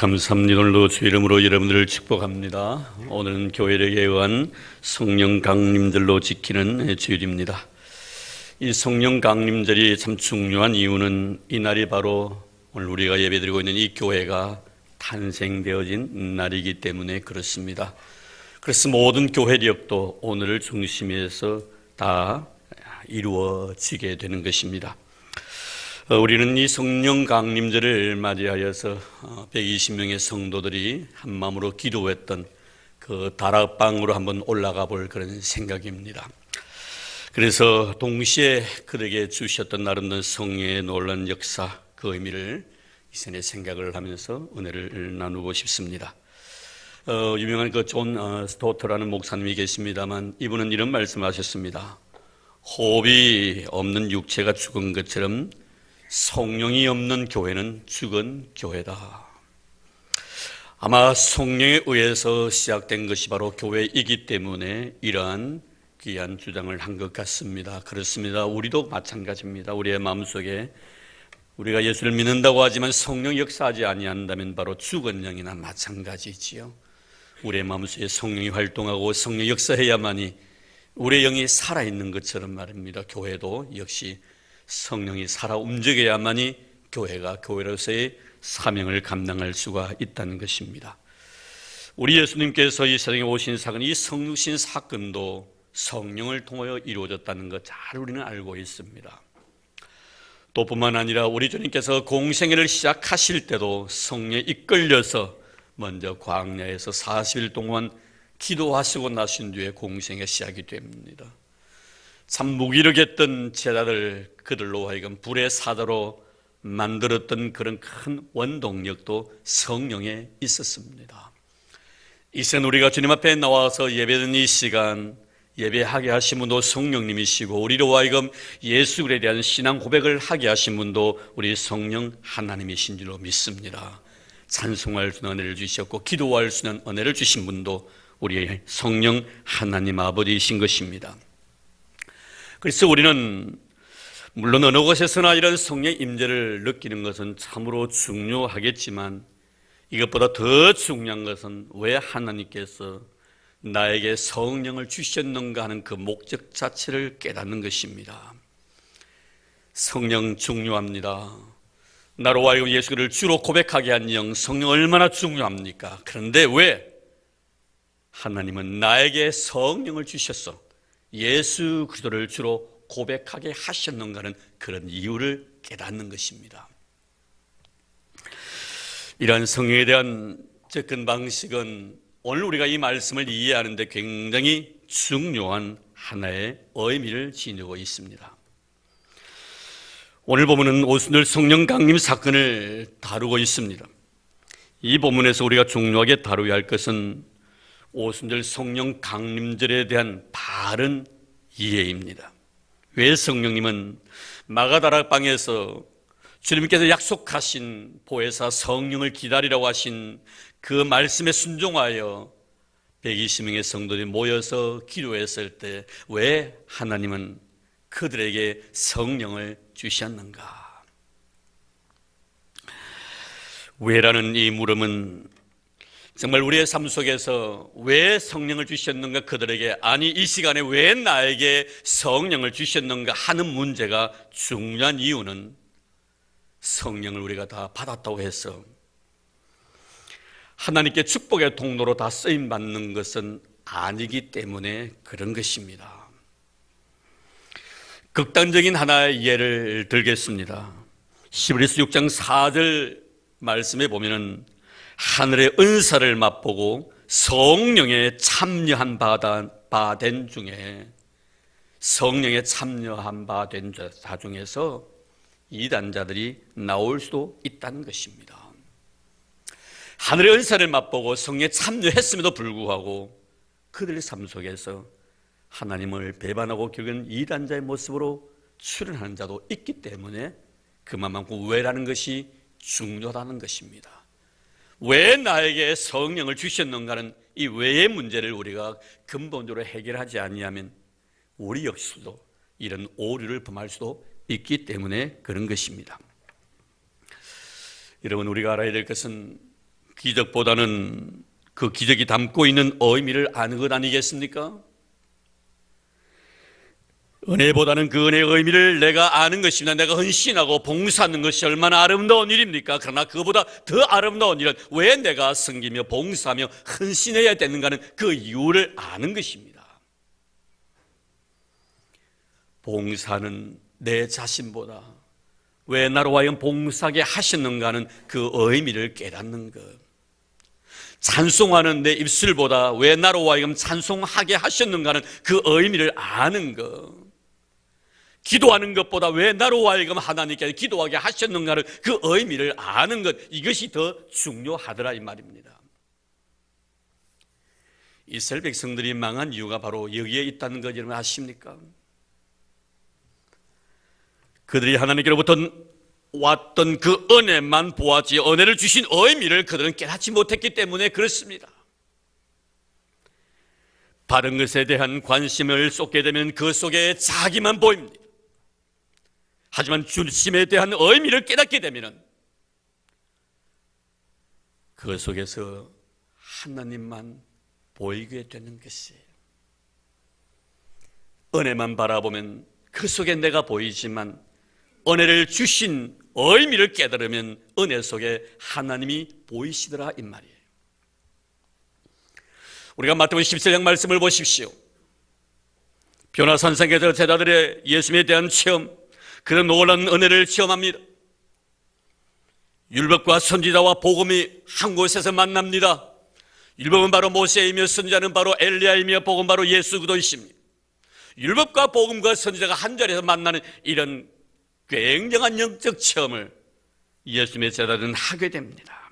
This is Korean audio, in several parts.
감사합니다. 오늘도 주 이름으로 여러분들을 축복합니다. 오늘은 교회를 예언한 성령 강림절로 지키는 주일입니다. 이 성령 강림절이 참 중요한 이유는 이 날이 바로 오늘 우리가 예배드리고 있는 이 교회가 탄생되어진 날이기 때문에 그렇습니다. 그래서 모든 교회력도 오늘을 중심에 해서 다 이루어지게 되는 것입니다. 우리는 이 성령 강림절을 맞이하여서 120명의 성도들이 한마음으로 기도했던 그 다락방으로 한번 올라가 볼 그런 생각입니다. 그래서 동시에 그들에게 주셨던 아름다운 성령의 놀라운 역사, 그 의미를 이전에 생각을 하면서 은혜를 나누고 싶습니다. 유명한 그 존 스토트라는 목사님이 계십니다만 이분은 이런 말씀하셨습니다. 호흡이 없는 육체가 죽은 것처럼 성령이 없는 교회는 죽은 교회다. 아마 성령에 의해서 시작된 것이 바로 교회이기 때문에 이러한 귀한 주장을 한 것 같습니다. 그렇습니다. 우리도 마찬가지입니다. 우리의 마음속에 우리가 예수를 믿는다고 하지만 성령 역사하지 아니한다면 바로 죽은 영이나 마찬가지지요. 우리의 마음속에 성령이 활동하고 성령 역사해야만이 우리의 영이 살아있는 것처럼 말입니다. 교회도 역시 성령이 살아 움직여야만이 교회가 교회로서의 사명을 감당할 수가 있다는 것입니다. 우리 예수님께서 이 세상에 오신 사건, 이 성육신 사건도 성령을 통하여 이루어졌다는 것 잘 우리는 알고 있습니다. 또 뿐만 아니라 우리 주님께서 공생애를 시작하실 때도 성령에 이끌려서 먼저 광야에서 40일 동안 기도하시고 나신 뒤에 공생애 시작이 됩니다. 참 무기력했던 제자들, 그들로 하여금 불의 사자로 만들었던 그런 큰 원동력도 성령에 있었습니다. 이젠 우리가 주님 앞에 나와서 예배드리는 이 시간, 예배하게 하신 분도 성령님이시고 우리로 하여금 예수 그리스도에 대한 신앙 고백을 하게 하신 분도 우리 성령 하나님이신 줄로 믿습니다. 찬송할 수 있는 은혜를 주셨고 기도할 수 있는 은혜를 주신 분도 우리의 성령 하나님 아버지이신 것입니다. 그래서 우리는 물론 어느 곳에서나 이런 성령의 임재를 느끼는 것은 참으로 중요하겠지만 이것보다 더 중요한 것은 왜 하나님께서 나에게 성령을 주셨는가 하는 그 목적 자체를 깨닫는 것입니다. 성령 중요합니다. 나로 하여금 예수를 주로 고백하게 한 영, 성령 얼마나 중요합니까? 그런데 왜 하나님은 나에게 성령을 주셨어? 예수 그리스도를 주로 고백하게 하셨는가는 그런 이유를 깨닫는 것입니다. 이러한 성령에 대한 접근 방식은 오늘 우리가 이 말씀을 이해하는 데 굉장히 중요한 하나의 의미를 지니고 있습니다. 오늘 본문은 오순절 성령 강림 사건을 다루고 있습니다. 이 본문에서 우리가 중요하게 다루어야 할 것은 오순절 성령 강림절에 대한 바른 이해입니다. 왜 성령님은 마가다락방에서 주님께서 약속하신 보혜사 성령을 기다리라고 하신 그 말씀에 순종하여 120명의 성도들이 모여서 기도했을 때 왜 하나님은 그들에게 성령을 주셨는가? 왜라는 이 물음은 정말 우리의 삶 속에서 왜 성령을 주셨는가 그들에게, 아니 이 시간에 왜 나에게 성령을 주셨는가 하는 문제가 중요한 이유는 성령을 우리가 다 받았다고 해서 하나님께 축복의 통로로 다 쓰임받는 것은 아니기 때문에 그런 것입니다. 극단적인 하나의 예를 들겠습니다. 히브리서 6장 4절 말씀에 보면은 하늘의 은사를 맛보고 성령에 참여한 바 된 중에 성령에 참여한 바 된 자 중에서 이단자들이 나올 수도 있다는 것입니다. 하늘의 은사를 맛보고 성령에 참여했음에도 불구하고 그들의 삶 속에서 하나님을 배반하고 결국은 이단자의 모습으로 출현하는 자도 있기 때문에 그만큼 왜라는 것이 중요하다는 것입니다. 왜 나에게 성령을 주셨는가는 이 왜의 문제를 우리가 근본적으로 해결하지 아니하면 우리 역시도 이런 오류를 범할 수도 있기 때문에 그런 것입니다. 여러분, 우리가 알아야 될 것은 기적보다는 그 기적이 담고 있는 의미를 아는 것 아니겠습니까? 은혜보다는 그 은혜의 의미를 내가 아는 것입니다. 내가 헌신하고 봉사하는 것이 얼마나 아름다운 일입니까? 그러나 그보다 더 아름다운 일은 왜 내가 섬기며 봉사하며 헌신해야 되는가는 그 이유를 아는 것입니다. 봉사는 내 자신보다 왜 나로 하여금 봉사하게 하셨는가는 그 의미를 깨닫는 것. 찬송하는 내 입술보다 왜 나로 하여금 찬송하게 하셨는가는 그 의미를 아는 것. 기도하는 것보다 왜 나로 하여금 하나님께 기도하게 하셨는가를 그 의미를 아는 것, 이것이 더 중요하더라 이 말입니다. 이스라엘 백성들이 망한 이유가 바로 여기에 있다는 것 여러분 아십니까? 그들이 하나님께로부터 왔던 그 은혜만 보았지 은혜를 주신 의미를 그들은 깨닫지 못했기 때문에 그렇습니다. 받은 것에 대한 관심을 쏟게 되면 그 속에 자기만 보입니다. 하지만 주심에 대한 의미를 깨닫게 되면 그 속에서 하나님만 보이게 되는 것이에요. 은혜만 바라보면 그 속에 내가 보이지만 은혜를 주신 의미를 깨달으면 은혜 속에 하나님이 보이시더라 이 말이에요. 우리가 마태복음 17장 말씀을 보십시오. 변화산상에서 제자들의 예수님에 대한 체험, 그런 놀라운 은혜를 체험합니다. 율법과 선지자와 복음이 한 곳에서 만납니다. 율법은 바로 모세이며 선지자는 바로 엘리야이며 복음은 바로 예수 그리스도이십니다. 율법과 복음과 선지자가 한 자리에서 만나는 이런 굉장한 영적 체험을 예수님의 제자들은 하게 됩니다.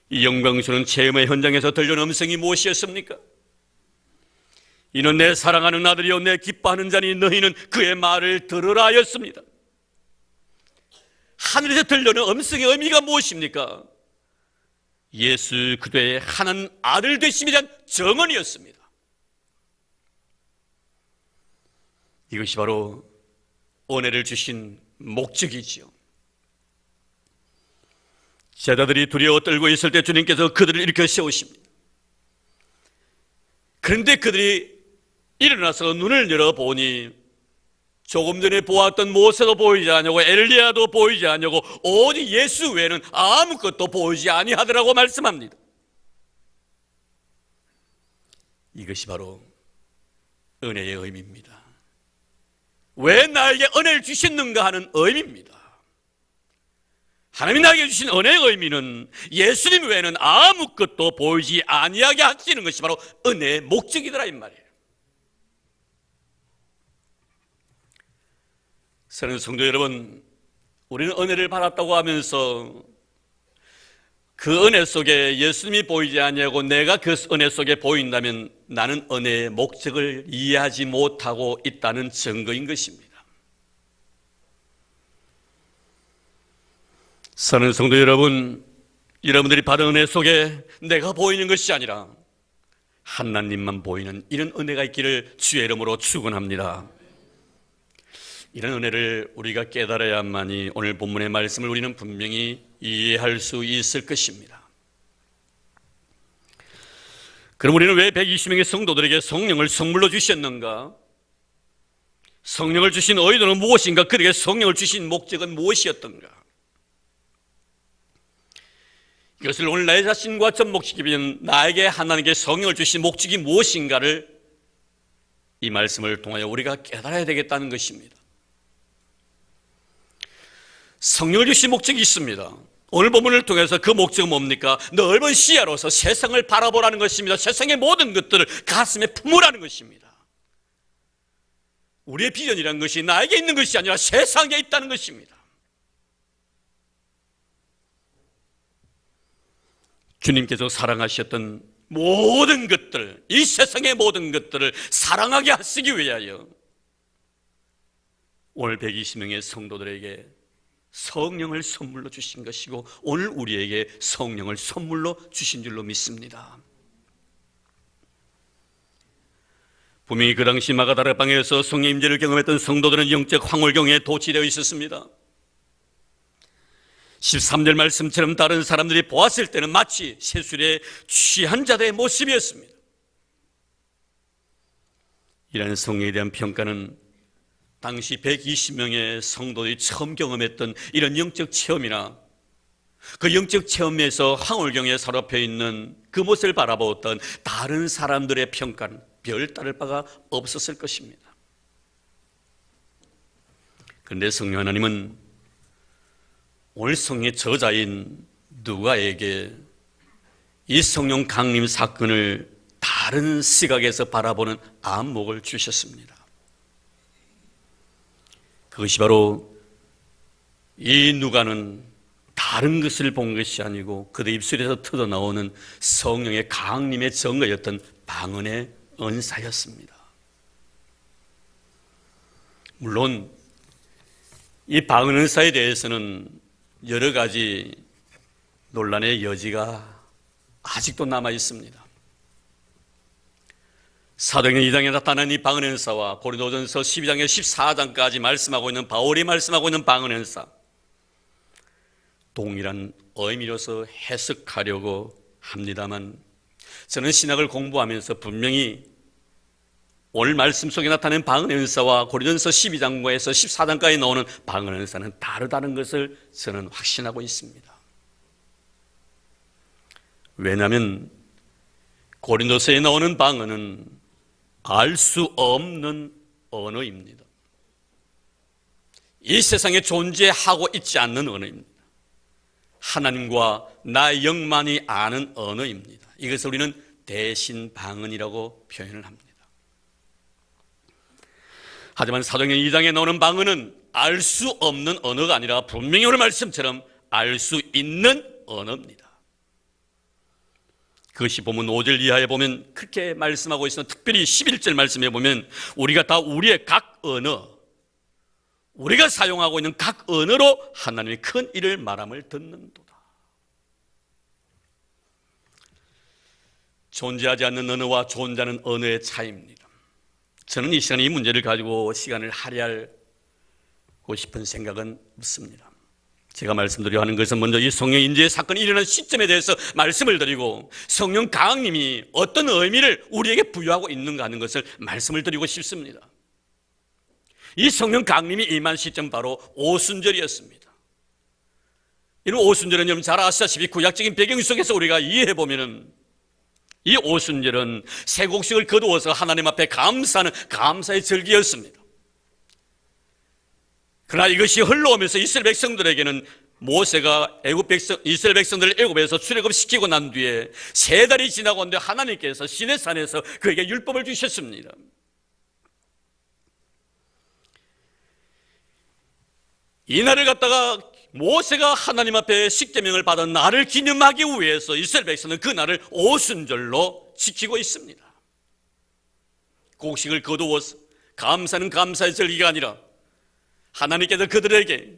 이 영광스러운 체험의 현장에서 들려온 음성이 무엇이었습니까? 이는 내 사랑하는 아들이요 내 기뻐하는 자니 너희는 그의 말을 들으라 하였습니다. 하늘에서 들려오는 음성의 의미가 무엇입니까? 예수 그리스도의 하나님 아들 되심에 대한 증언이었습니다. 이것이 바로 은혜를 주신 목적이지요. 제자들이 두려워 떨고 있을 때 주님께서 그들을 일으켜 세우십니다. 그런데 그들이 일어나서 눈을 열어보니 조금 전에 보았던 모세도 보이지 아니하고 엘리야도 보이지 아니하고 오직 예수 외에는 아무것도 보이지 아니하더라고 말씀합니다. 이것이 바로 은혜의 의미입니다. 왜 나에게 은혜를 주셨는가 하는 의미입니다. 하나님이 나에게 주신 은혜의 의미는 예수님 외에는 아무것도 보이지 아니하게 하시는 것이 바로 은혜의 목적이더라 이 말이에요. 사랑하는 성도 여러분, 우리는 은혜를 받았다고 하면서 그 은혜 속에 예수님이 보이지 아니하고 내가 그 은혜 속에 보인다면 나는 은혜의 목적을 이해하지 못하고 있다는 증거인 것입니다. 사랑하는 성도 여러분, 여러분들이 받은 은혜 속에 내가 보이는 것이 아니라 하나님만 보이는 이런 은혜가 있기를 주의 이름으로 축원합니다. 이런 은혜를 우리가 깨달아야만이 오늘 본문의 말씀을 우리는 분명히 이해할 수 있을 것입니다. 그럼 우리는 왜 120명의 성도들에게 성령을 선물로 주셨는가? 성령을 주신 의도는 무엇인가? 그들에게 성령을 주신 목적은 무엇이었던가? 이것을 오늘 내 자신과 접목시키면 나에게 하나님께 성령을 주신 목적이 무엇인가를 이 말씀을 통하여 우리가 깨달아야 되겠다는 것입니다. 성령을 주신 목적이 있습니다. 오늘 본문을 통해서 그 목적은 뭡니까? 넓은 시야로서 세상을 바라보라는 것입니다. 세상의 모든 것들을 가슴에 품으라는 것입니다. 우리의 비전이라는 것이 나에게 있는 것이 아니라 세상에 있다는 것입니다. 주님께서 사랑하셨던 모든 것들, 이 세상의 모든 것들을 사랑하게 하시기 위하여 오늘 120명의 성도들에게 성령을 선물로 주신 것이고 오늘 우리에게 성령을 선물로 주신 줄로 믿습니다. 분명히 그 당시 마가다락방에서 성령 임재를 경험했던 성도들은 영적 황홀경에 도취되어 있었습니다. 13절 말씀처럼 다른 사람들이 보았을 때는 마치 세술에 취한 자들의 모습이었습니다. 이라는 성령에 대한 평가는 당시 120명의 성도들이 처음 경험했던 이런 영적 체험이나 그 영적 체험에서 황홀경에 사로잡혀 있는 그 모습을 바라보았던 다른 사람들의 평가는 별다를 바가 없었을 것입니다. 그런데 성령 하나님은 오늘 성령의 저자인 누가에게 이 성령 강림 사건을 다른 시각에서 바라보는 안목을 주셨습니다. 그것이 바로 이 누가는 다른 것을 본 것이 아니고 그들 입술에서 터져나오는 성령의 강림의 증거였던 방언의 은사였습니다. 물론 이 방언 은사에 대해서는 여러 가지 논란의 여지가 아직도 남아 있습니다. 사도행전 2장에 나타난 이 방언 은사와 고린도전서 12장에 14장까지 말씀하고 있는 바울이 말씀하고 있는 방언 은사, 동일한 의미로서 해석하려고 합니다만 저는 신학을 공부하면서 분명히 오늘 말씀 속에 나타낸 방언 은사와 고린도전서 12장에서 14장까지 나오는 방언 은사는 다르다는 것을 저는 확신하고 있습니다. 왜냐하면 고린도서에 나오는 방언은 알 수 없는 언어입니다. 이 세상에 존재하고 있지 않는 언어입니다. 하나님과 나의 영만이 아는 언어입니다. 이것을 우리는 대신 방언이라고 표현을 합니다. 하지만 사도행전 2장에 나오는 방언은 알 수 없는 언어가 아니라 분명히 오늘 말씀처럼 알 수 있는 언어입니다. 그것이 보면 5절 이하에 보면 그렇게 말씀하고 있으면 특별히 11절 말씀에 보면 우리가 다 우리의 각 언어, 우리가 사용하고 있는 각 언어로 하나님의 큰 일을 말함을 듣는도다. 존재하지 않는 언어와 존재하는 언어의 차이입니다. 저는 이 시간에 이 문제를 가지고 시간을 할애하고 싶은 생각은 없습니다. 제가 말씀드려 하는 것은 먼저 이 성령 인재의 사건이 일어난 시점에 대해서 말씀을 드리고 성령 강림이 어떤 의미를 우리에게 부여하고 있는가 하는 것을 말씀을 드리고 싶습니다. 이 성령 강림이 임한 시점 바로 오순절이었습니다. 이런 오순절은 여러분 잘 아시다시피 구약적인 배경 속에서 우리가 이해해보면 이 오순절은 새 곡식을 거두어서 하나님 앞에 감사하는 감사의 절기였습니다. 그러나 이것이 흘러오면서 이스라엘 백성들에게는 모세가 이스라엘 백성들을 애굽에서 출애굽시키고 난 뒤에 3달이 지나고 있는데 하나님께서 시내산에서 그에게 율법을 주셨습니다. 이 날을 갖다가 모세가 하나님 앞에 십계명을 받은 날을 기념하기 위해서 이스라엘 백성은 그 날을 오순절로 지키고 있습니다. 곡식을 거두어서 감사는 감사의 절기가 아니라 하나님께서 그들에게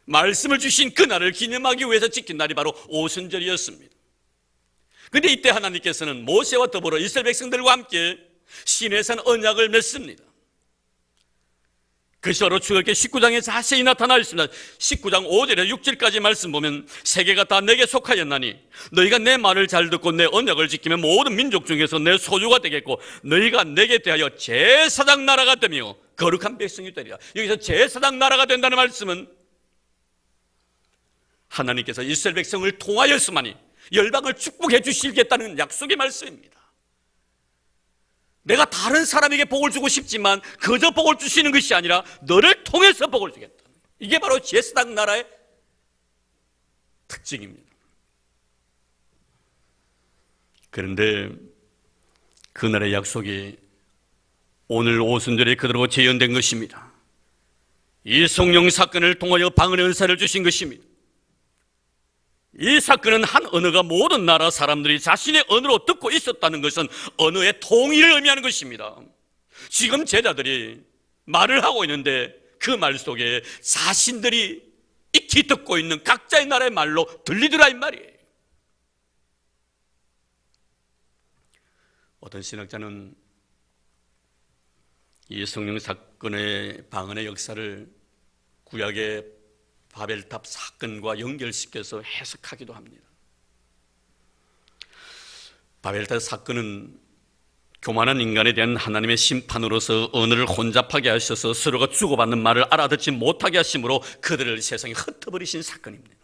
말씀을 주신 그 날을 기념하기 위해서 지킨 날이 바로 오순절이었습니다. 그런데 이때 하나님께서는 모세와 더불어 이스라엘 백성들과 함께 시내산 언약을 맺습니다. 그것이 바로 출애굽기 19장에 자세히 나타나 있습니다. 19장 5절에서 6절까지 말씀 보면 세계가 다 내게 속하였나니 너희가 내 말을 잘 듣고 내 언약을 지키면 모든 민족 중에서 내 소유가 되겠고 너희가 내게 대하여 제사장 나라가 되며 거룩한 백성이 되리라. 여기서 제사장 나라가 된다는 말씀은 하나님께서 이스라엘 백성을 통하여서만이 열방을 축복해 주시겠다는 약속의 말씀입니다. 내가 다른 사람에게 복을 주고 싶지만 그저 복을 주시는 것이 아니라 너를 통해서 복을 주겠다. 이게 바로 제사장 나라의 특징입니다. 그런데 그날의 약속이 오늘 오순절에 그대로 재현된 것입니다. 이 성령 사건을 통하여 방언의 은사를 주신 것입니다. 이 사건은 한 언어가 모든 나라 사람들이 자신의 언어로 듣고 있었다는 것은 언어의 통일을 의미하는 것입니다. 지금 제자들이 말을 하고 있는데 그 말 속에 자신들이 익히 듣고 있는 각자의 나라의 말로 들리더라 이 말이에요. 어떤 신학자는 이 성령 사건의 방언의 역사를 구약의 바벨탑 사건과 연결시켜서 해석하기도 합니다. 바벨탑 사건은 교만한 인간에 대한 하나님의 심판으로서 언어를 혼잡하게 하셔서 서로가 주고받는 말을 알아듣지 못하게 하심으로 그들을 세상에 흩어버리신 사건입니다.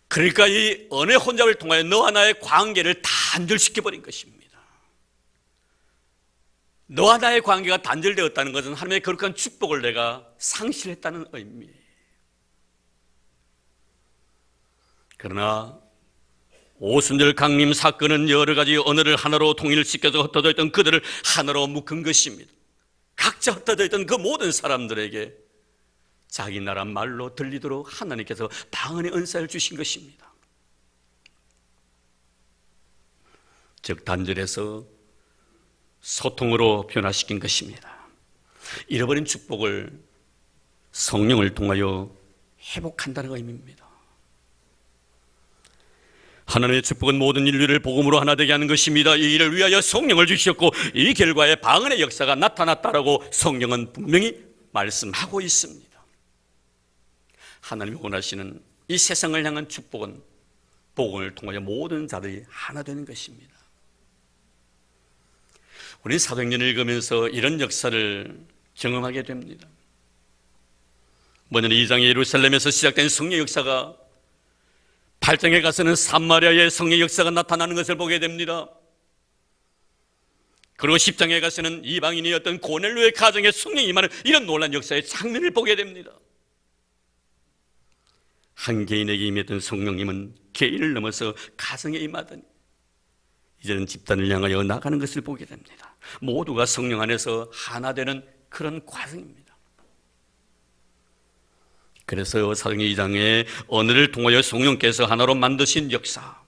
그러니까 이 언어의 혼잡을 통하여 너와 나의 관계를 단절시켜버린 것입니다. 너와 나의 관계가 단절되었다는 것은 하나님의 거룩한 축복을 내가 상실했다는 의미예요. 그러나 오순절 강림 사건은 여러 가지 언어를 하나로 통일시켜서 흩어져 있던 그들을 하나로 묶은 것입니다. 각자 흩어져 있던 그 모든 사람들에게 자기 나라 말로 들리도록 하나님께서 방언의 은사를 주신 것입니다. 즉 단절해서 소통으로 변화시킨 것입니다. 잃어버린 축복을 성령을 통하여 회복한다는 의미입니다. 하나님의 축복은 모든 인류를 복음으로 하나 되게 하는 것입니다. 이 일을 위하여 성령을 주셨고 이 결과에 방언의 역사가 나타났다라고 성령은 분명히 말씀하고 있습니다. 하나님이 원하시는 이 세상을 향한 축복은 복음을 통하여 모든 자들이 하나 되는 것입니다. 우리는 사도행전을 읽으면서 이런 역사를 경험하게 됩니다. 먼저 2장의 예루살렘에서 시작된 성령 역사가 8장에 가서는 사마리아의 성령 역사가 나타나는 것을 보게 됩니다. 그리고 10장에 가서는 이방인이었던 고넬료의 가정에 성령이 임하는 이런 놀라운 역사의 장면을 보게 됩니다. 한 개인에게 임했던 성령님은 개인을 넘어서 가정에 임하더니 이제는 집단을 향하여 나가는 것을 보게 됩니다. 모두가 성령 안에서 하나 되는 그런 과정입니다. 그래서 사도행전 2장에 언어를 통하여 성령께서 하나로 만드신 역사,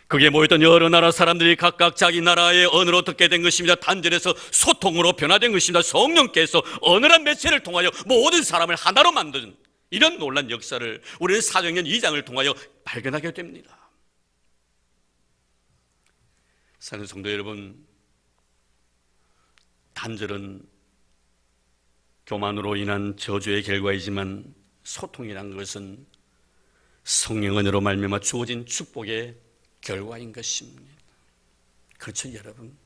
그게 모였던 여러 나라 사람들이 각각 자기 나라의 언어로 듣게 된 것입니다. 단절해서 소통으로 변화된 것입니다. 성령께서 언어란 매체를 통하여 모든 사람을 하나로 만드는 이런 놀라운 역사를 우리는 사도행전 2장을 통하여 발견하게 됩니다. 사랑하는 성도 여러분, 단절은 교만으로 인한 저주의 결과이지만 소통이란 것은 성령 은혜로 말미암아 주어진 축복의 결과인 것입니다. 그렇죠, 여러분?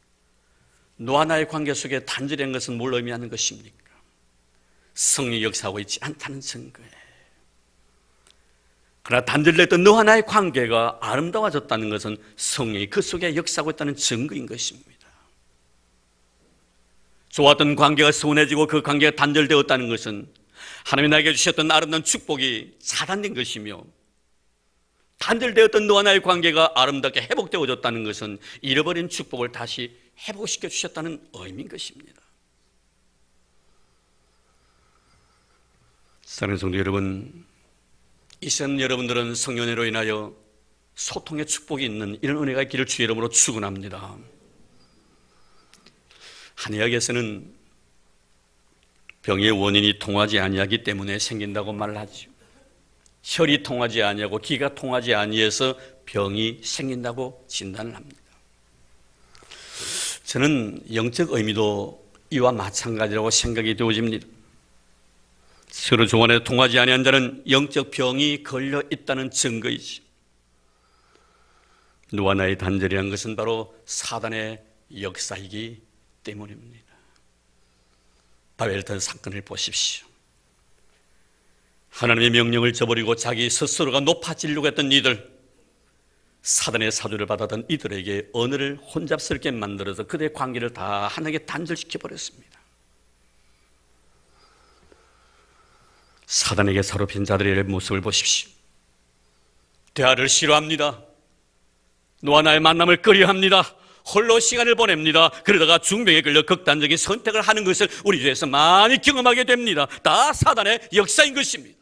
너와 나의 관계 속에 단절된 것은 뭘 의미하는 것입니까? 성령이 역사하고 있지 않다는 증거예요. 그러나 단절됐던 너와 나의 관계가 아름다워졌다는 것은 성령이 그 속에 역사하고 있다는 증거인 것입니다. 좋았던 관계가 소원해지고 그 관계가 단절되었다는 것은 하나님이 나에게 주셨던 아름다운 축복이 차단된 것이며, 단절되었던 너와 나의 관계가 아름답게 회복되어졌다는 것은 잃어버린 축복을 다시 회복시켜 주셨다는 의미인 것입니다. 사랑하는 성도 여러분, 이 시간 여러분들은 성령 은혜로 인하여 소통의 축복이 있는 이런 은혜가 있기를 주의 이름으로 축원합니다. 한의학에서는 병의 원인이 통하지 아니하기 때문에 생긴다고 말하죠. 혈이 통하지 아니하고 기가 통하지 아니해서 병이 생긴다고 진단을 합니다. 저는 영적 의미도 이와 마찬가지라고 생각이 되어집니다. 서로 조간에 통하지 아니한 자는 영적 병이 걸려 있다는 증거이죠. 너와 나의 단절이라는 것은 바로 사단의 역사이기 때문입니다. 바벨탑 사건을 보십시오. 하나님의 명령을 저버리고 자기 스스로가 높아지려고 했던 이들, 사단의 사주를 받았던 이들에게 언어를 혼잡스럽게 만들어서 그들의 관계를 다 하나님께 단절시켜 버렸습니다. 사단에게 사로잡힌 자들의 모습을 보십시오. 대화를 싫어합니다. 너와 나의 만남을 꺼려합니다. 홀로 시간을 보냅니다. 그러다가 중병에 걸려 극단적인 선택을 하는 것을 우리 주에서 많이 경험하게 됩니다. 다 사단의 역사인 것입니다.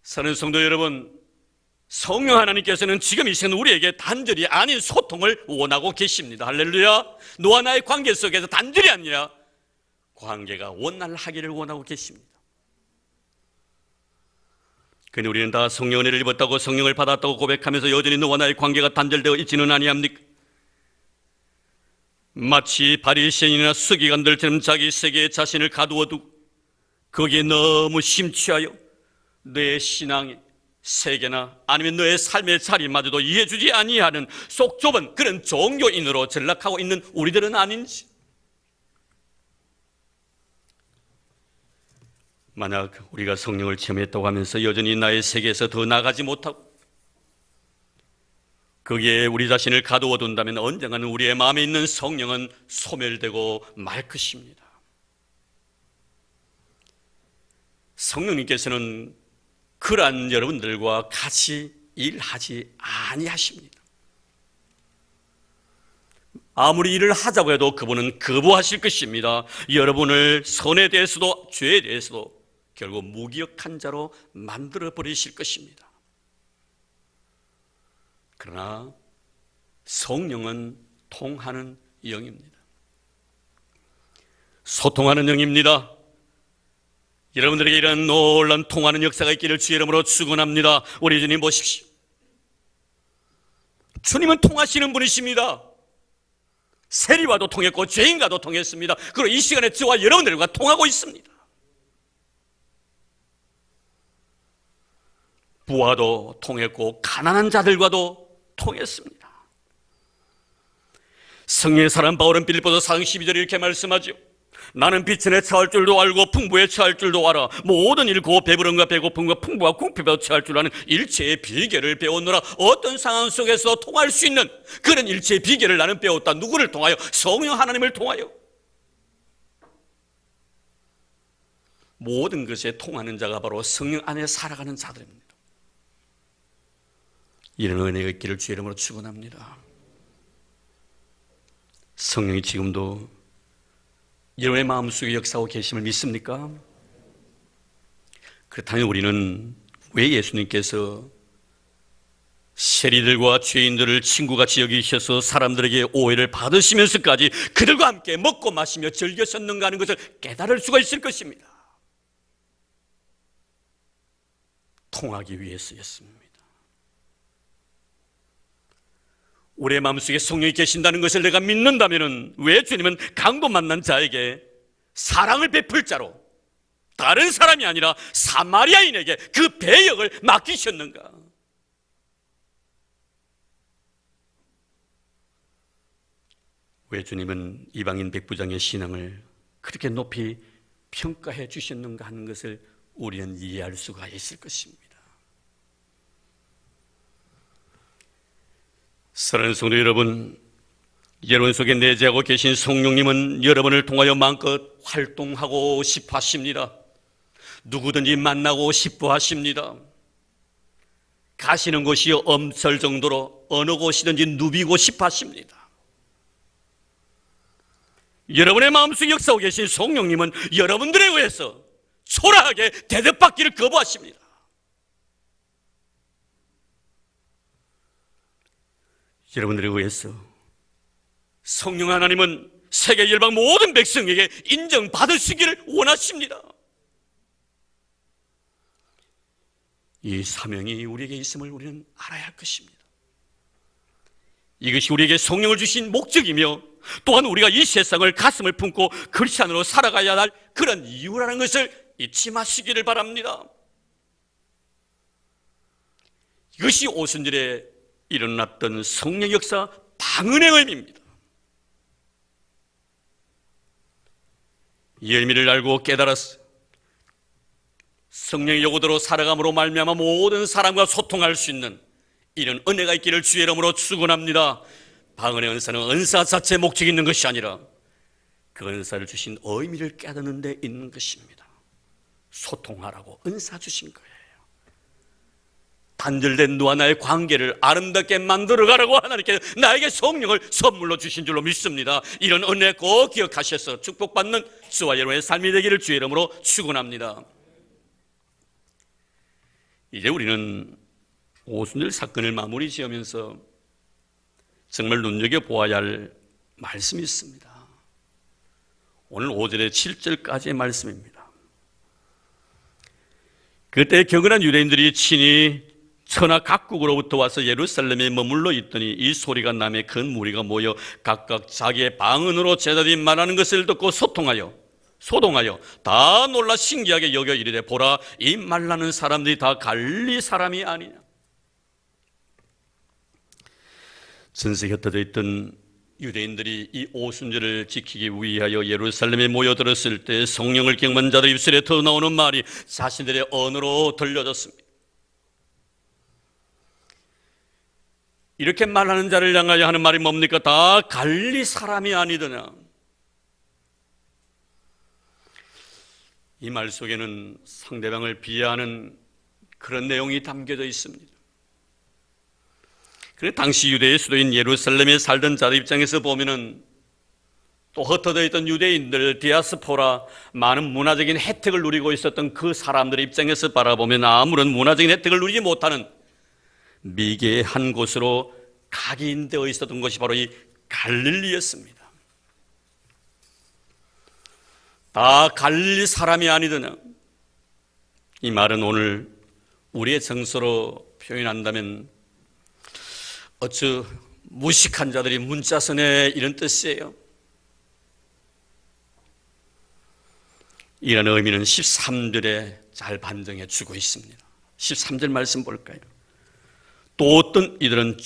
사랑하는 성도 여러분, 성령 하나님께서는 지금 이 시간 우리에게 단절이 아닌 소통을 원하고 계십니다. 할렐루야. 너와 나의 관계 속에서 단절이 아니라 관계가 원활하기를 원하고 계십니다. 그런데 우리는 다 성령 은혜를 입었다고 성령을 받았다고 고백하면서 여전히 너와 나의 관계가 단절되어 있지는 아니합니까? 마치 바리새인이나 서기관들처럼 자기 세계에 자신을 가두어두고 거기에 너무 심취하여 내 신앙의 세계나 아니면 너의 삶의 자리마저도 이해주지 아니하는 속 좁은 그런 종교인으로 전락하고 있는 우리들은 아닌지. 만약 우리가 성령을 체험했다고 하면서 여전히 나의 세계에서 더 나가지 못하고 거기에 우리 자신을 가두어 둔다면 언젠가는 우리의 마음에 있는 성령은 소멸되고 말 것입니다. 성령님께서는 그러한 여러분들과 같이 일하지 아니하십니다. 아무리 일을 하자고 해도 그분은 거부하실 것입니다. 여러분을 선에 대해서도 죄에 대해서도 결국 무기력한 자로 만들어 버리실 것입니다. 그러나 성령은 통하는 영입니다. 소통하는 영입니다. 여러분들에게 이런 놀라운 통하는 역사가 있기를 주의 이름으로 축원합니다. 우리 주님 보십시오. 주님은 통하시는 분이십니다. 세리와도 통했고 죄인과도 통했습니다. 그리고 이 시간에 저와 여러분들과 통하고 있습니다. 부하도 통했고 가난한 자들과도 통했습니다. 성령의 사람 바울은 빌립보서 4장 12절에 이렇게 말씀하죠. 나는 비천에 처할 줄도 알고 풍부에 처할 줄도 알아. 모든 일 곧 배부름과 배고픔과 풍부와 궁핍에 처할 줄 아는 일체의 비결을 배웠노라. 어떤 상황 속에서 통할 수 있는 그런 일체의 비결을 나는 배웠다. 누구를 통하여? 성령 하나님을 통하여. 모든 것에 통하는 자가 바로 성령 안에 살아가는 자들입니다. 이런 은혜가 있기를 주의 이름으로 축원합니다. 성령이 지금도 여러분의 마음속에 역사하고 계심을 믿습니까? 그렇다면 우리는 왜 예수님께서 세리들과 죄인들을 친구같이 여기셔서 사람들에게 오해를 받으시면서까지 그들과 함께 먹고 마시며 즐겼었는가 하는 것을 깨달을 수가 있을 것입니다. 통하기 위해서였습니다. 우리의 마음속에 성령이 계신다는 것을 내가 믿는다면 왜 주님은 강도 만난 자에게 사랑을 베풀 자로 다른 사람이 아니라 사마리아인에게 그 배역을 맡기셨는가? 왜 주님은 이방인 백부장의 신앙을 그렇게 높이 평가해 주셨는가 하는 것을 우리는 이해할 수가 있을 것입니다. 사랑하는 성도 여러분, 여러분 속에 내재하고 계신 성령님은 여러분을 통하여 마음껏 활동하고 싶어 하십니다. 누구든지 만나고 싶어 하십니다. 가시는 곳이 엄살 정도로 어느 곳이든지 누비고 싶어 하십니다. 여러분의 마음속에 역사하고 계신 성령님은 여러분들에 의해서 초라하게 대접받기를 거부하십니다. 여러분들에 의해서 성령 하나님은 세계 열방 모든 백성에게 인정받으시기를 원하십니다. 이 사명이 우리에게 있음을 우리는 알아야 할 것입니다. 이것이 우리에게 성령을 주신 목적이며 또한 우리가 이 세상을 가슴을 품고 크리스찬으로 살아가야 할 그런 이유라는 것을 잊지 마시기를 바랍니다. 이것이 오순절에 일어났던 성령 역사 방언의 의미입니다. 이 의미를 알고 깨달았어. 성령의 요구대로 살아감으로 말미암아 모든 사람과 소통할 수 있는 이런 은혜가 있기를 주의 이름으로 축원합니다. 방언의 은사는 은사 자체의 목적이 있는 것이 아니라 그 은사를 주신 의미를 깨닫는 데 있는 것입니다. 소통하라고 은사 주신 거예요. 단절된 너와 나의 관계를 아름답게 만들어가라고 하나님께 나에게 성령을 선물로 주신 줄로 믿습니다. 이런 은혜 꼭 기억하셔서 축복받는 저와 여러분의 삶이 되기를 주의 이름으로 축원합니다. 이제 우리는 오순절 사건을 마무리 지으면서 정말 눈여겨보아야 할 말씀이 있습니다. 오늘 5절에 7절까지의 말씀입니다. 그때 경건한 유대인들이 친히 천하 각국으로부터 와서 예루살렘에 머물러 있더니 이 소리가 남에 큰 무리가 모여 각각 자기의 방언으로 제자들이 말하는 것을 듣고 소동하여 다 놀라 신기하게 여겨 이르되 보라, 이 말하는 사람들이 다 갈릴리 사람이 아니냐. 전세 흩어져 있던 유대인들이 이 오순절을 지키기 위하여 예루살렘에 모여들었을 때 성령을 경험한 자들 입술에 터나오는 말이 자신들의 언어로 들려졌습니다. 이렇게 말하는 자를 향하여 하는 말이 뭡니까? 다 갈릴리 사람이 아니더냐. 이 말 속에는 상대방을 비하하는 그런 내용이 담겨져 있습니다. 그런데 당시 유대의 수도인 예루살렘에 살던 자들 입장에서 보면은 또 흩어져 있던 유대인들, 디아스포라, 많은 문화적인 혜택을 누리고 있었던 그 사람들의 입장에서 바라보면 아무런 문화적인 혜택을 누리지 못하는 미개의 한 곳으로 각인되어 있었던 것이 바로 이 갈릴리였습니다. 다 갈릴리 사람이 아니더냐. 이 말은 오늘 우리의 정서로 표현한다면 어찌 무식한 자들이 문자선에 이런 뜻이에요. 이라는 의미는 13절에 잘 반증해 주고 있습니다. 13절 말씀 볼까요? 또 어떤 이들은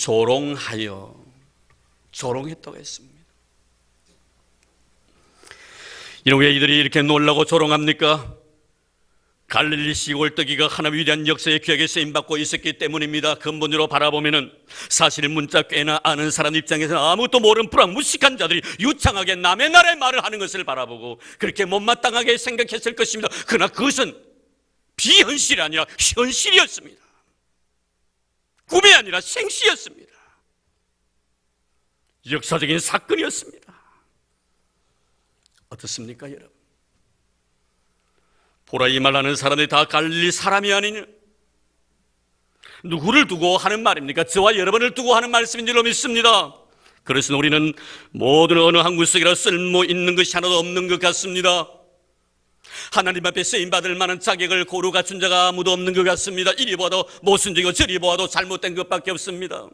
조롱했다고 했습니다. 이런 왜 이들이 이렇게 놀라고 조롱합니까? 갈릴리 시골 뜨기가 하나님의 위대한 역사에 귀하게 쓰임받고 있었기 때문입니다. 근본으로 바라보면은 사실 문자 꽤나 아는 사람 입장에서는 아무것도 모르는 무식한 자들이 유창하게 남의 나라의 말을 하는 것을 바라보고 그렇게 못마땅하게 생각했을 것입니다. 그러나 그것은 비현실이 아니라 현실이었습니다. 꿈이 아니라 생시였습니다. 역사적인 사건이었습니다. 어떻습니까, 여러분? 보라, 이 말하는 사람들이 다 갈릴리 사람이 아니냐? 누구를 두고 하는 말입니까? 저와 여러분을 두고 하는 말씀인 줄로 믿습니다. 그래서 우리는 모든 어느 한 구석이라 쓸모 있는 것이 하나도 없는 것 같습니다. 하나님 앞에 쓰임받을 만한 자격을 고루 갖춘 자가 아무도 없는 것 같습니다. 이리 보아도 모순적이고 저리 보아도 잘못된 것밖에 없습니다.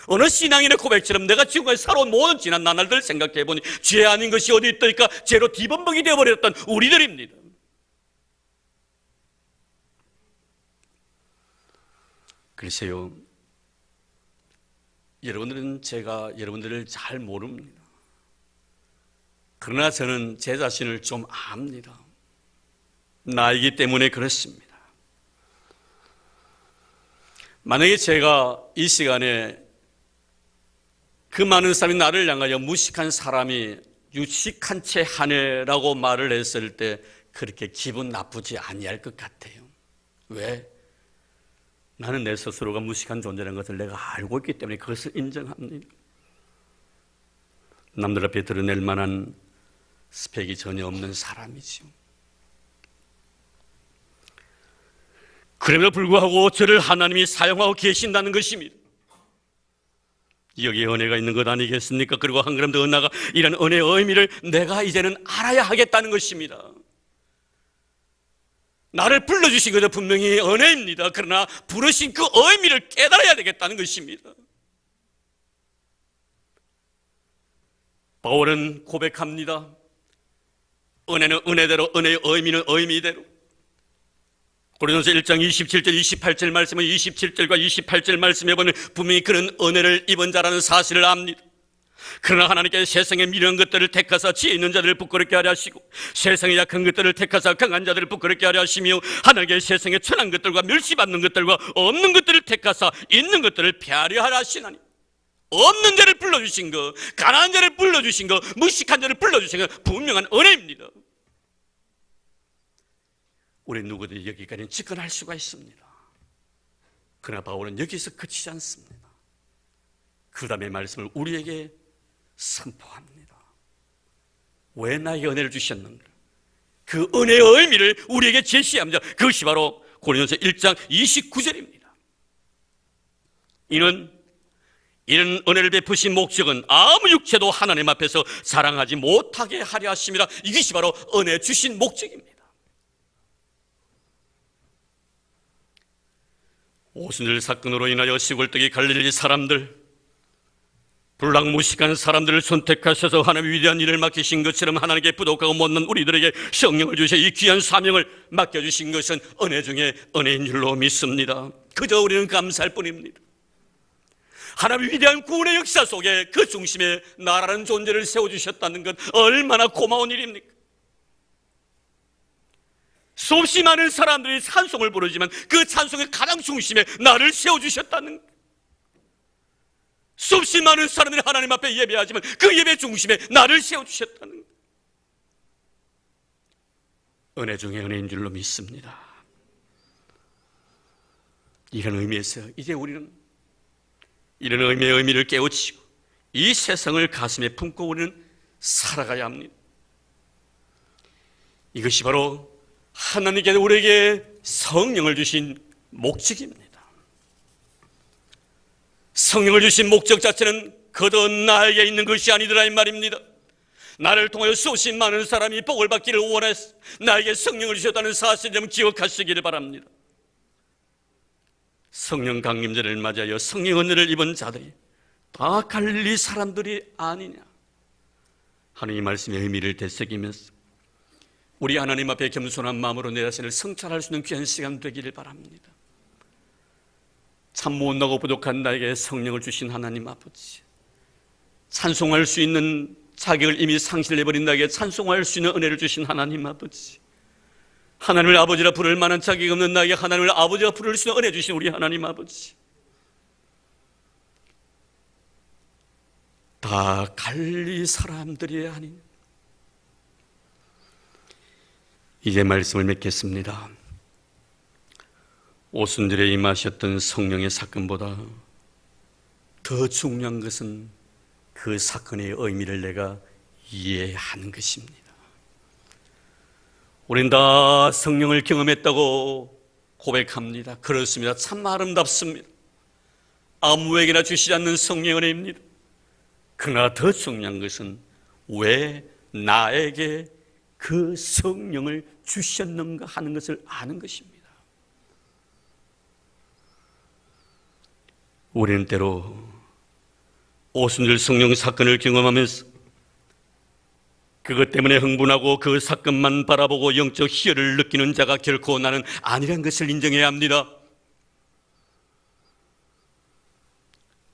어느 신앙인의 고백처럼 내가 지금까지 살아온 모든 지난 나날들 생각해보니 죄 아닌 것이 어디 있더니까 죄로 뒤범벅이 되어버렸던 우리들입니다. 글쎄요, 여러분들은 제가 여러분들을 잘 모릅니다. 그러나 저는 제 자신을 좀 압니다. 나이기 때문에 그렇습니다. 만약에 제가 이 시간에 그 많은 사람이 나를 향하여 무식한 사람이 유식한 채 하네라고 말을 했을 때 그렇게 기분 나쁘지 아니할 것 같아요. 왜? 나는 내 스스로가 무식한 존재라는 것을 내가 알고 있기 때문에 그것을 인정합니다. 남들 앞에 드러낼 만한 스펙이 전혀 없는 사람이죠. 그럼에도 불구하고 저를 하나님이 사용하고 계신다는 것입니다. 여기에 은혜가 있는 것 아니겠습니까? 그리고 한 걸음 더 나아가 이런 은혜의 의미를 내가 이제는 알아야 하겠다는 것입니다. 나를 불러주신 것은 분명히 은혜입니다. 그러나 부르신 그 의미를 깨달아야 되겠다는 것입니다. 바울은 고백합니다. 은혜는 은혜대로, 은혜의 의미는 의미대로. 고린도서 1장 27절 28절 말씀은 27절과 28절 말씀에 보면 분명히 그런 은혜를 입은 자라는 사실을 압니다. 그러나 하나님께서 세상의 미련한 것들을 택하사 지혜 있는 자들을 부끄럽게 하려 하시고 세상의 약한 것들을 택하사 강한 자들을 부끄럽게 하려 하시며 하나님께서 세상의 천한 것들과 멸시받는 것들과 없는 것들을 택하사 있는 것들을 폐하려 하려 하시나니 없는 자를 불러주신 것, 가난한 자를 불러주신 것, 무식한 자를 불러주신 것 분명한 은혜입니다. 우리 누구든지 여기까지는 집권할 수가 있습니다. 그러나 바울은 여기서 그치지 않습니다. 그 다음에 말씀을 우리에게 선포합니다. 왜 나에게 은혜를 주셨는가? 그 은혜의 의미를 우리에게 제시합니다. 그것이 바로 고린도서 1장 29절입니다. 이는 이런 은혜를 베푸신 목적은 아무 육체도 하나님 앞에서 자랑하지 못하게 하려 하심이라. 이것이 바로 은혜 주신 목적입니다. 오순절 사건으로 인하여 시골뜨기 갈릴리 사람들, 불량무식한 사람들을 선택하셔서 하나님의 위대한 일을 맡기신 것처럼 하나님께 부족하고 못난 우리들에게 성령을 주셔 이 귀한 사명을 맡겨주신 것은 은혜 중에 은혜인 줄로 믿습니다. 그저 우리는 감사할 뿐입니다. 하나님의 위대한 구원의 역사 속에 그 중심에 나라는 존재를 세워주셨다는 것 얼마나 고마운 일입니까? 수없이 많은 사람들이 찬송을 부르지만 그 찬송의 가장 중심에 나를 세워주셨다는 것. 수없이 많은 사람들이 하나님 앞에 예배하지만 그 예배 중심에 나를 세워주셨다는 것. 은혜 중에 은혜인 줄로 믿습니다. 이런 의미에서 이제 우리는 이런 의미의 의미를 깨우치고 이 세상을 가슴에 품고 우리는 살아가야 합니다. 이것이 바로 하나님께서 우리에게 성령을 주신 목적입니다. 성령을 주신 목적 자체는 그저 나에게 있는 것이 아니더라 이 말입니다. 나를 통하여 수없이 많은 사람이 복을 받기를 원해서 나에게 성령을 주셨다는 사실을 좀 기억하시기를 바랍니다. 성령 강림절을 맞이하여 성령 은혜를 입은 자들이 다 갈릴리 사람들이 아니냐 하는 이 말씀의 의미를 되새기면서 우리 하나님 앞에 겸손한 마음으로 내 자신을 성찰할 수 있는 귀한 시간 되기를 바랍니다. 참 못나고 부족한 나에게 성령을 주신 하나님 아버지, 찬송할 수 있는 자격을 이미 상실해버린 나에게 찬송할 수 있는 은혜를 주신 하나님 아버지, 하나님을 아버지라 부를 만한 자격이 없는 나에게 하나님을 아버지라 부를 수 있는 은혜 주신 우리 하나님 아버지, 다 갈릴리 사람들이 아닌 이제 말씀을 맺겠습니다. 오순절에 임하셨던 성령의 사건보다 더 중요한 것은 그 사건의 의미를 내가 이해하는 것입니다. 우린 다 성령을 경험했다고 고백합니다. 그렇습니다. 참 아름답습니다. 아무에게나 주시지 않는 성령의 은혜입니다. 그러나 더 중요한 것은 왜 나에게 그 성령을 주셨는가 하는 것을 아는 것입니다. 우리는 때로 오순절 성령 사건을 경험하면서 그것 때문에 흥분하고 그 사건만 바라보고 영적 희열을 느끼는 자가 결코 나는 아니란 것을 인정해야 합니다.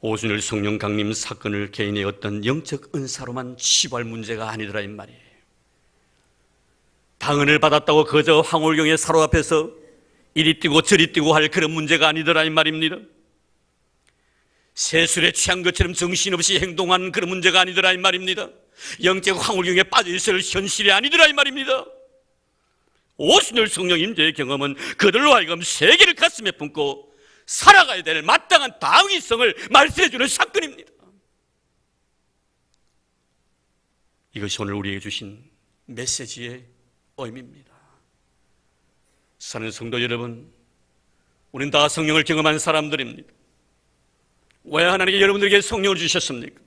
오순절 성령 강림 사건을 개인의 어떤 영적 은사로만 치부할 문제가 아니더라 이 말이에요. 방언을 받았다고 그저 황홀경의 사로 앞에서 이리 뛰고 저리 뛰고 할 그런 문제가 아니더라 이 말입니다. 세술에 취한 것처럼 정신없이 행동한 그런 문제가 아니더라 이 말입니다. 영적 황홀경에 빠져있을 현실이 아니더라 이 말입니다. 오순절 성령 임재의 경험은 그들로 하여금 세계를 가슴에 품고 살아가야 될 마땅한 당위성을 말씀해주는 사건입니다. 이것이 오늘 우리에게 주신 메시지의 의미입니다. 사는 성도 여러분, 우린 다 성령을 경험한 사람들입니다. 왜 하나님께 여러분들에게 성령을 주셨습니까?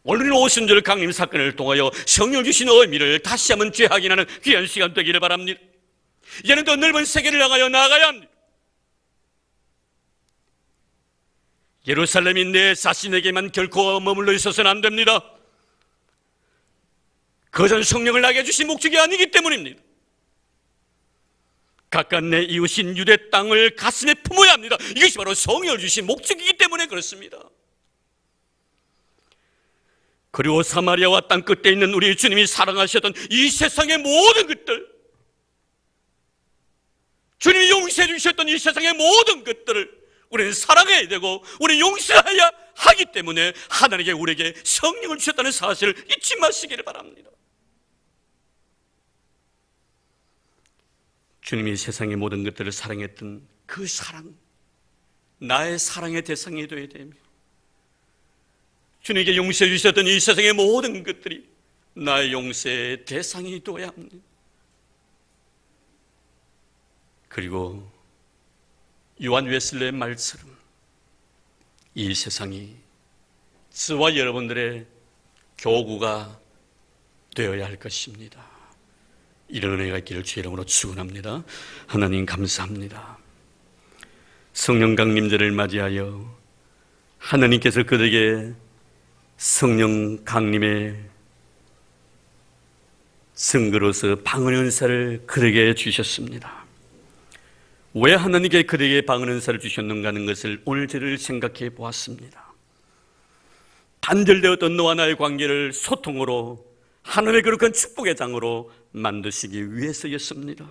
오늘 오순절 강림 사건을 통하여 성령을 주신 의미를 다시 한번 되확인하는 귀한 시간 되기를 바랍니다. 이제는 더 넓은 세계를 향하여 나아가야 합니다. 예루살렘이 내 자신에게만 결코 머물러 있어서는 안 됩니다. 그것은 성령을 나게 주신 목적이 아니기 때문입니다. 각각 내 이웃인 유대 땅을 가슴에 품어야 합니다. 이것이 바로 성령을 주신 목적이기 때문에 그렇습니다. 그리고 사마리아와 땅 끝에 있는 우리 주님이 사랑하셨던 이 세상의 모든 것들, 주님이 용서해 주셨던 이 세상의 모든 것들을 우리는 사랑해야 되고 우리는 용서해야 하기 때문에 하나님께 우리에게 성령을 주셨다는 사실을 잊지 마시기를 바랍니다. 주님이 세상의 모든 것들을 사랑했던 그 사랑, 나의 사랑의 대상이 되어야 됩니다. 주님께 용서해 주셨던 이 세상의 모든 것들이 나의 용서의 대상이 되어야 합니다. 그리고 요한 웨슬레의 말처럼 이 세상이 저와 여러분들의 교구가 되어야 할 것입니다. 이런 은혜가 있기를 주의 이름으로 축원합니다. 하나님 감사합니다. 성령 강림절을 맞이하여 하나님께서 그들에게 성령 강림의 증거로서 방언 은사를 그들에게 주셨습니다. 왜 하나님께 그들에게 방언 은사를 주셨는가 하는 것을 오늘 저를 생각해 보았습니다. 단절되었던 너와 나의 관계를 소통으로, 하나님의 거룩한 축복의 장으로 만드시기 위해서였습니다.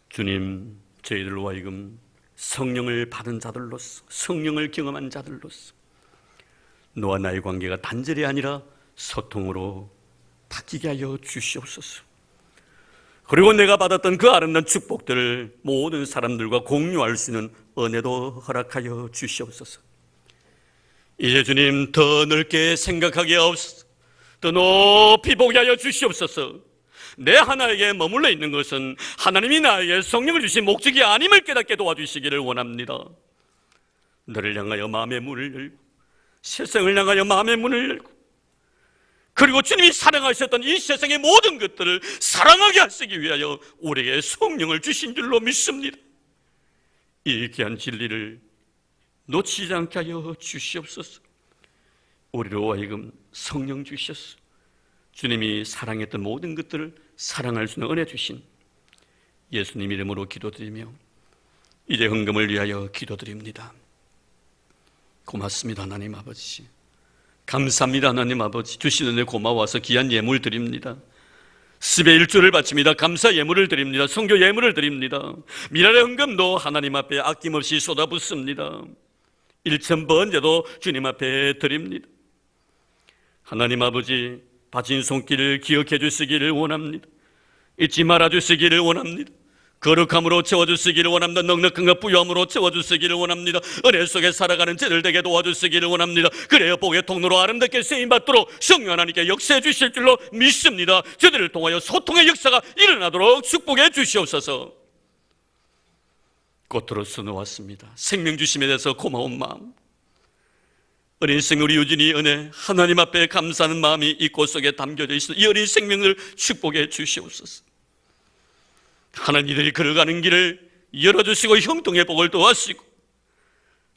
주님, 저희들로 하여금 성령을 받은 자들로서, 성령을 경험한 자들로서 너와 나의 관계가 단절이 아니라 소통으로 바뀌게 하여 주시옵소서. 그리고 내가 받았던 그 아름다운 축복들을 모든 사람들과 공유할 수 있는 은혜도 허락하여 주시옵소서. 이제 주님, 더 넓게 생각하게 하옵소서. 더 높이 보게 하여 주시옵소서. 내 하나에게 머물러 있는 것은 하나님이 나에게 성령을 주신 목적이 아님을 깨닫게 도와주시기를 원합니다. 너를 향하여 마음의 문을 열고, 세상을 향하여 마음의 문을 열고, 그리고 주님이 사랑하셨던 이 세상의 모든 것들을 사랑하게 하시기 위하여 우리에게 성령을 주신 줄로 믿습니다. 이 귀한 진리를 놓치지 않게 하여 주시옵소서. 우리로 하여금 성령 주셔서 주님이 사랑했던 모든 것들을 사랑할 수 있는 은혜 주신 예수님 이름으로 기도드리며 이제 헌금을 위하여 기도드립니다. 고맙습니다. 하나님 아버지, 감사합니다. 하나님 아버지, 주시는 은혜 고마워서 귀한 예물 드립니다. 습의 일조를 바칩니다. 감사 예물을 드립니다. 선교 예물을 드립니다. 미랄의 헌금도 하나님 앞에 아낌없이 쏟아붓습니다. 1,000번째도 주님 앞에 드립니다. 하나님 아버지, 바친 손길을 기억해 주시기를 원합니다. 잊지 말아 주시기를 원합니다. 거룩함으로 채워주시기를 원합니다. 넉넉함과 부유함으로 채워주시기를 원합니다. 은혜 속에 살아가는 저를 되게 도와주시기를 원합니다. 그래야 복의 통로로 아름답게 쓰임받도록 성령 하나님께 역사해 주실 줄로 믿습니다. 저들을 통하여 소통의 역사가 일어나도록 축복해 주시옵소서. 꽃으로서 놓았습니다. 생명 주심에 대해서 고마운 마음, 어린 생명 우리 유진이 은혜, 하나님 앞에 감사하는 마음이 이 꽃 속에 담겨져 있어 이 어린 생명을 축복해 주시옵소서. 하나님들이 걸어가는 길을 열어주시고 형통의 복을 도와주시고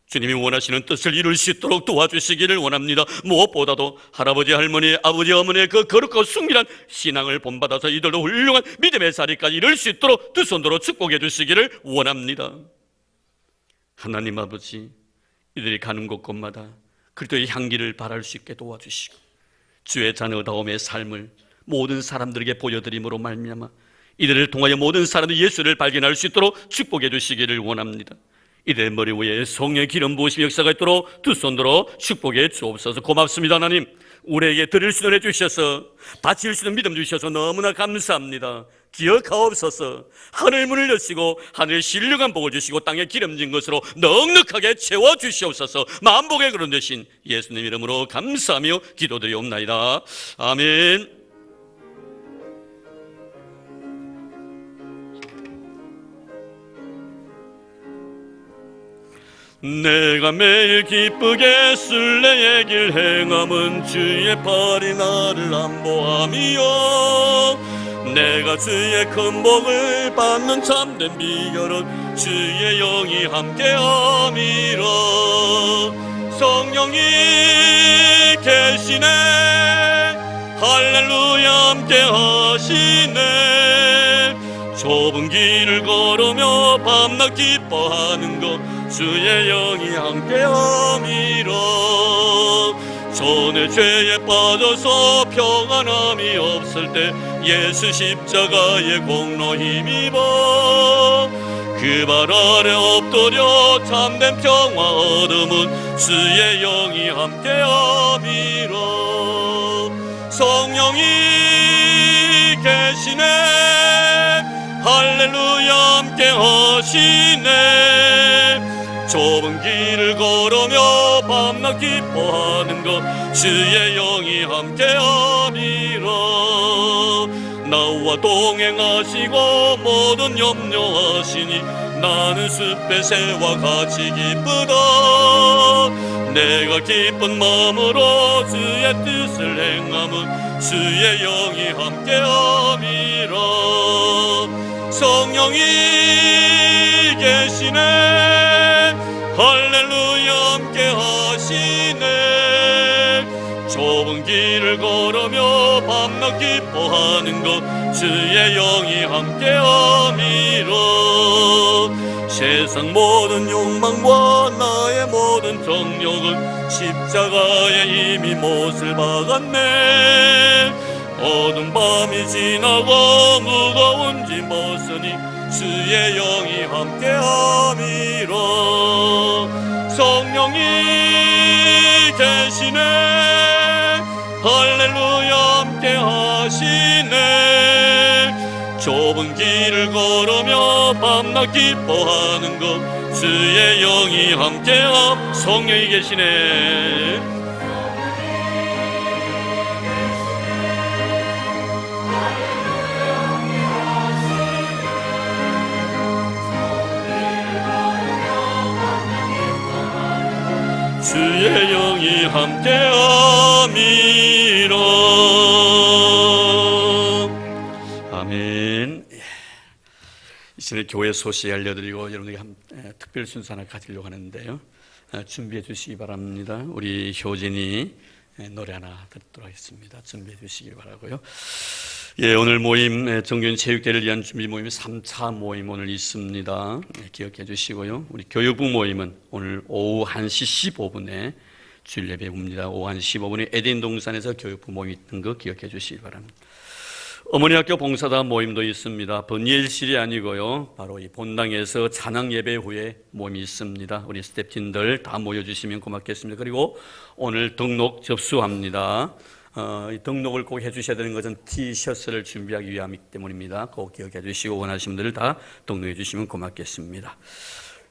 주님이 원하시는 뜻을 이룰 수 있도록 도와주시기를 원합니다. 무엇보다도 할아버지, 할머니, 아버지, 어머니의 그 거룩하고 순결한 신앙을 본받아서 이들도 훌륭한 믿음의 자리까지 이룰 수 있도록 두 손으로 축복해 주시기를 원합니다. 하나님 아버지, 이들이 가는 곳곳마다 그리스도의 향기를 발할 수 있게 도와주시고 주의 자녀다움의 삶을 모든 사람들에게 보여드림으로 말미암아 이들을 통하여 모든 사람들이 예수를 발견할 수 있도록 축복해 주시기를 원합니다. 이들의 머리 위에 성령의 기름 부으심의 역사가 있도록 두 손으로 축복해 주옵소서. 고맙습니다. 하나님, 우리에게 드릴 수 있는 해 주셔서, 바칠 수 있는 믿음 주셔서 너무나 감사합니다. 기억하옵소서. 하늘 문을 여시고 하늘의 신령한 복을 주시고 땅에 기름진 것으로 넉넉하게 채워주시옵소서. 만복의 그런 되신 예수님 이름으로 감사하며 기도드리옵나이다. 아멘. 내가 매일 기쁘게 순례의 길 행함은 주의 팔이 나를 안보함이요, 내가 주의 큰 복을 받는 참된 비결은 주의 영이 함께함이라. 성령이 계시네, 할렐루야 함께하시네. 좁은 길을 걸으며 밤낮 기뻐하는 것 주의 영이 함께함이라. 전에 죄에 빠져서 평안함이 없을 때 예수 십자가의 공로 힘입어 그 발 아래 엎드려 참된 평화 얻음은 주의 영이 함께함이라. 성령이 계시네, 할렐루야 함께하시네. 좁은 길을 걸으며 밤낮 기뻐하는 것 주의 영이 함께함이라. 나와 동행하시고 모든 염려하시니 나는 숲의 새와 같이 기쁘다. 내가 기쁜 마음으로 주의 뜻을 행함은 주의 영이 함께함이라. 성령이 계시네. 할렐루야 함께 하시네. 좁은 길을 걸으며 밤낮 기뻐하는 것 주의 영이 함께함이라. 세상 모든 욕망과 나의 모든 정욕은 십자가에 이미 못을 박았네. 어두운 밤이 지나고 무거운 짐 벗으니 주의 영이 함께함이라. 성령이 계시네. 할렐루야 함께 하시네. 좁은 길을 걸으며 밤낮 기뻐하는 것 주의 영이 함께함. 성령이 계시네. 주의 영이 함께함이라. 아멘. 이 시간에 교회 소식 알려드리고 여러분에게 특별 순서 하나 가지려고 하는데요. 준비해 주시기 바랍니다. 우리 효진이 노래 하나 듣도록 하겠습니다. 준비해 주시기 바라고요. 예, 오늘 모임 정규인 체육대회를 위한 준비 모임이 3차 모임 오늘 있습니다. 기억해 주시고요. 우리 교육부 모임은 오늘 오후 1시 15분에 주일 예배입니다. 오후 1시 15분에 에덴 동산에서 교육부 모임이 있는 거 기억해 주시기 바랍니다. 어머니 학교 봉사단 모임도 있습니다. 번일실이 아니고요. 바로 이 본당에서 찬양 예배 후에 모임이 있습니다. 우리 스태프진들 다 모여주시면 고맙겠습니다. 그리고 오늘 등록 접수합니다. 이 등록을 꼭 해주셔야 되는 것은 티셔츠를 준비하기 위함이기 때문입니다. 꼭 기억해 주시고 원하시는 분들 다 등록해 주시면 고맙겠습니다.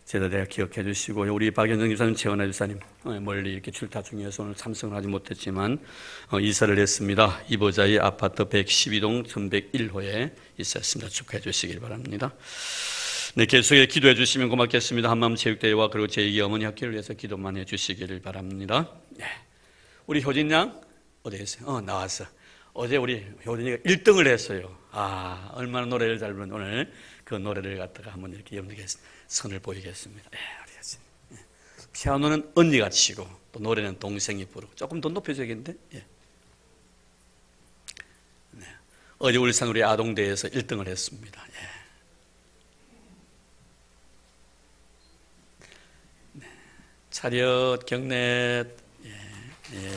제자대가 기억해 주시고 우리 박연정 집사님, 최원하 집사님 멀리 이렇게 출타 중이어서 오늘 참석을 하지 못했지만 이사를 했습니다. 이보자의 아파트 112동 1101호에 이사했습니다. 축하해 주시길 바랍니다. 네, 계속해서 기도해 주시면 고맙겠습니다. 한마음 체육대회와 그리고 제2의 어머니 학교를 위해서 기도만 해 주시기를 바랍니다. 네. 우리 효진 양 어디 계세요? 나왔어. 어제 우리 효진이가 1등을 했어요. 얼마나 노래를 잘 부르는 오늘 그 노래를 갖다가 한번 이렇게 여러분에게 선을 보이겠습니다. 네, 우리 효진. 네. 피아노는 언니가 치고 또 노래는 동생이 부르고 조금 더 높여줘야겠는데. 예. 네. 어제 울산 우리 아동대회에서 1등을 했습니다. 예. 네. 차렷 경례. 예. 예.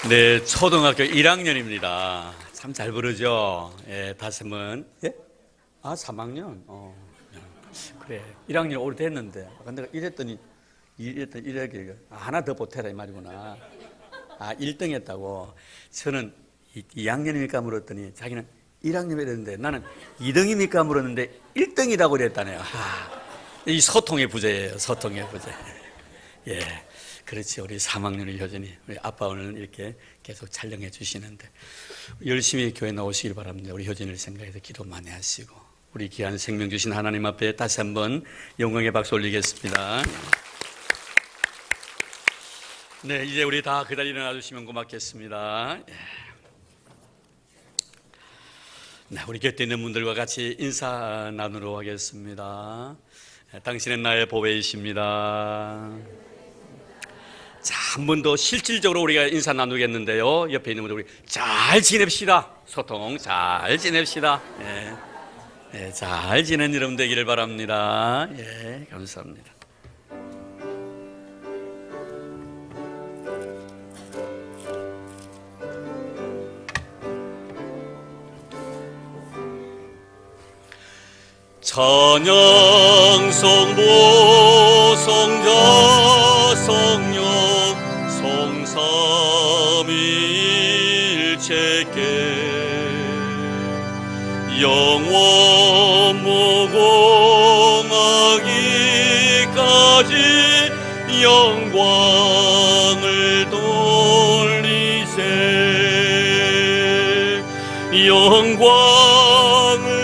네, 초등학교 1학년입니다. 참 잘 부르죠? 예, 다섯은. 예? 3학년? 그래. 1학년 오래됐는데. 아까 내가 이랬더니 이렇게 하나 더 보태라 이 말이구나. 1등 했다고. 저는 2학년입니까 물었더니 자기는 1학년 이랬는데 나는 2등입니까 물었는데 1등이라고 그랬다네요. 이 소통의 부재예요. 소통의 부재. 예, 그렇지. 우리 3학년의 효진이, 우리 아빠 오늘 이렇게 계속 촬영해 주시는데 열심히 교회 나오시길 바랍니다. 우리 효진이를 생각해서 기도 많이 하시고 우리 귀한 생명 주신 하나님 앞에 다시 한번 영광의 박수 올리겠습니다. 네, 이제 우리 다 그 자리에 일어나 주시면 고맙겠습니다. 네, 우리 곁에 있는 분들과 같이 인사 나누러 하겠습니다. 당신은 나의 보배이십니다. 자, 한 번 더 실질적으로 우리가 인사 나누겠는데요. 옆에 있는 분들 우리 잘 지냅시다. 소통 잘 지냅시다. 잘 지낸 여러분 되기를 바랍니다. 감사합니다. 찬양 성보 성자 성령 성삼일체께 영원 무궁하기까지 영광을 돌리세 영광을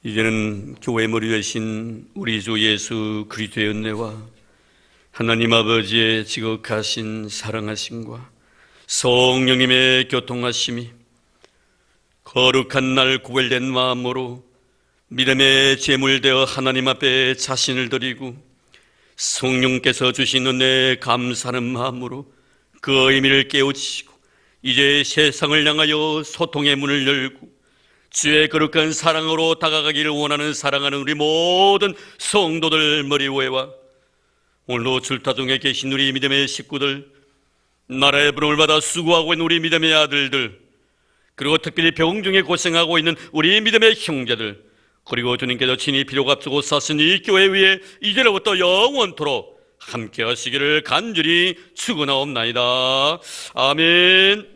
이제는 교회 머리 되신 우리 주 예수 그리스도의 은혜와 하나님 아버지의 지극하신 사랑하심과 성령님의 교통하심이 거룩한 날 구별된 마음으로 믿음의 제물되어 하나님 앞에 자신을 드리고 성령께서 주신 은혜에 감사하는 마음으로 그 의미를 깨우치고 이제 세상을 향하여 소통의 문을 열고 주의 거룩한 사랑으로 다가가기를 원하는 사랑하는 우리 모든 성도들 머리위에와 오늘도 줄타 중에 계신 우리 믿음의 식구들, 나라의 부름을 받아 수고하고 있는 우리 믿음의 아들들, 그리고 특별히 병 중에 고생하고 있는 우리 믿음의 형제들, 그리고 주님께서 친히 필요가 앞두고 사신 이 교회 위에 이제로부터 영원토록 함께 하시기를 간절히 축원하옵나이다. 아멘.